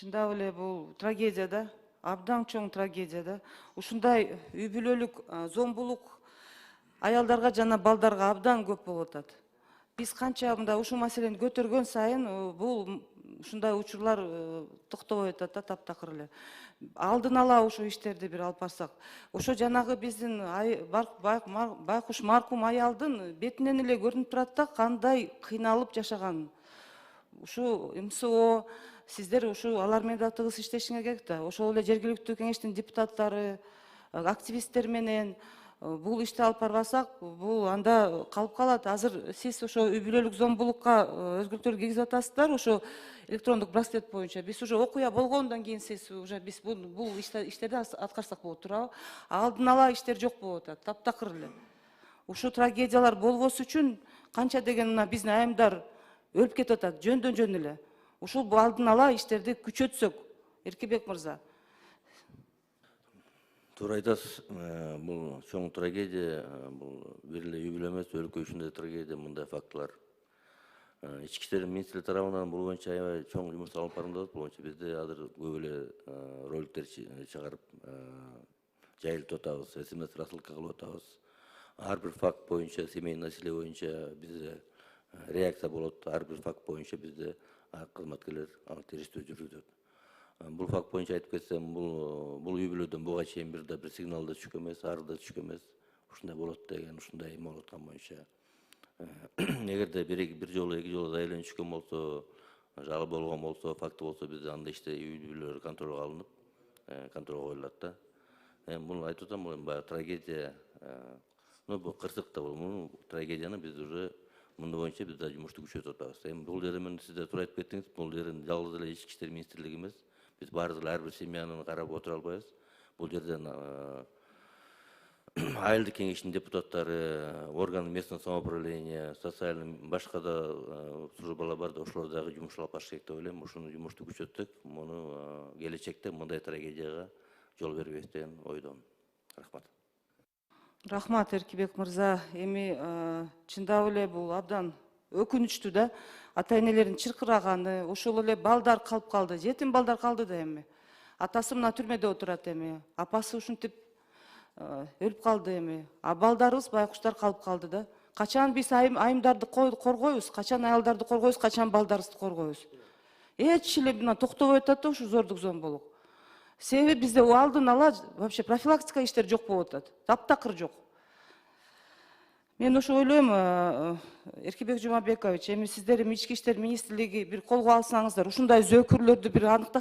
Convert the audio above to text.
Чындап эле бул трагедия да, абдан чоң трагедия да. Ушундай үй бүлөлүк зомбулук аялдарга жана балдарга абдан көп болуп атат. Биз канча мындай ушул маселени көтөргөн сайын бул ушундай учурлар токтобой атат да таптакыр эле. Алдын ала ошо иштерди бир алып барсак, ошо жанагы биздин байкуш маркум аялдын бетинен эле көрүнүп турат да кандай кыйналып жашаганын. Ушу МСО сиздер ушу алар менен да тыгыз иштешиңер керек да. Ошол эле жергиликтүү кеңештин депутаттары, активисттер менен бул ишти алып барбасак, бул анда калып калат. Азыр сиз ошо үй бүлөлүк зомбулукка өзгөртүүлөр киргизип атасыздар, ошо электрондук браслет боюнча. Биз уже окуя болгондон кийин сиз уже биз бул иштерди аткарсак болот, туурабы? Алдын ала иштер жок болуп атат, таптакыр эле. Ушул трагедиялар болбос үчүн канча деген мына биздин айымдар өлүп кетип атат жөндөн жөн эле. Ушул алдын ала иштерди күчөтсөк, Эркебек мырза. Туура айтасыз, бул чоң трагедия, бул бир эле үй бүлө эмес, өлкө үчүн да трагедия мындай фактылар. Ички иштер министрлиги тарабынан бул боюнча аябай чоң жумуштар алып барылып атат. Бул боюнча бизде азыр көп эле роликтер чыгарып жайылтып атабыз, СМС рассылка кылып атабыз. Ар бир факт боюнча, семейный насилие боюнча бизде реакция болот. Ар бир факт боюнча бизде кызматкерлер териштирүү жүргүзөт. Бул факт боюнча айтып кетсем, бул үй бүлөдөн буга чейин бир сигнал да түшкөн эмес, арыз да түшкөн эмес. Ушундай болот деген, ушундай эме болуп аткан боюнча. Эгерде бир жолу, эки жолу заявление түшкөн болсо, жалоба болгон болсо, факты болсо, бизде анда иште үй бүлөлөр контролго алынып, контролго коюлат да. Бул айтып атам, бул баягы трагедия, бул кырсык да бул трагедияны биз уже мындай боюнча биз да жумушту күчөтүп атабыз. Эми бул жерде мен сиздер туура айтып кеттиңиз, бул жерден жалгыз эле ички иштер министрлиги эмес, биз баарыбыз ар бир семьяны карап отура албайбыз. Бул жерден айылдык кеңештин депутаттары, органы местного самоуправления, социальный башка да службалар бар да, ошолор дагы жумуш алып барыш керек деп ойлойм. Ушуну жумушту күчөтсөк, муну келечекте мындай трагедияга жол бербейбиз деген ойдомун. Рахмат. Рахмат, Эркебек мырза. Эми чындап эле бул абдан өкүнүчтүү да. Ата энелердин чыркыраганы, ошол эле балдар калып калды. Жетим балдар калды да эми. Атасы мына түрмөдө отурат эми. Апасы ушинтип өлүп калды эми. А балдарыбыз, байкуштар калып калды да. Качан биз айымдарды коргойбуз, качан аялдарды коргойбуз, качан балдарыбызды коргойбуз. Эч эле мына токтобой атат да ушу зордук зомбулук. Себеби бизде алдын ала вообще профилактика иштер жок болуп атат. Таптакыр жок. Мен ошо ойлойм, Эркебек Жумабекович, эми сиздер ички иштер министрлиги бир колго алсаңыздар, ушундай зөөкүрлөрдү бир аныктап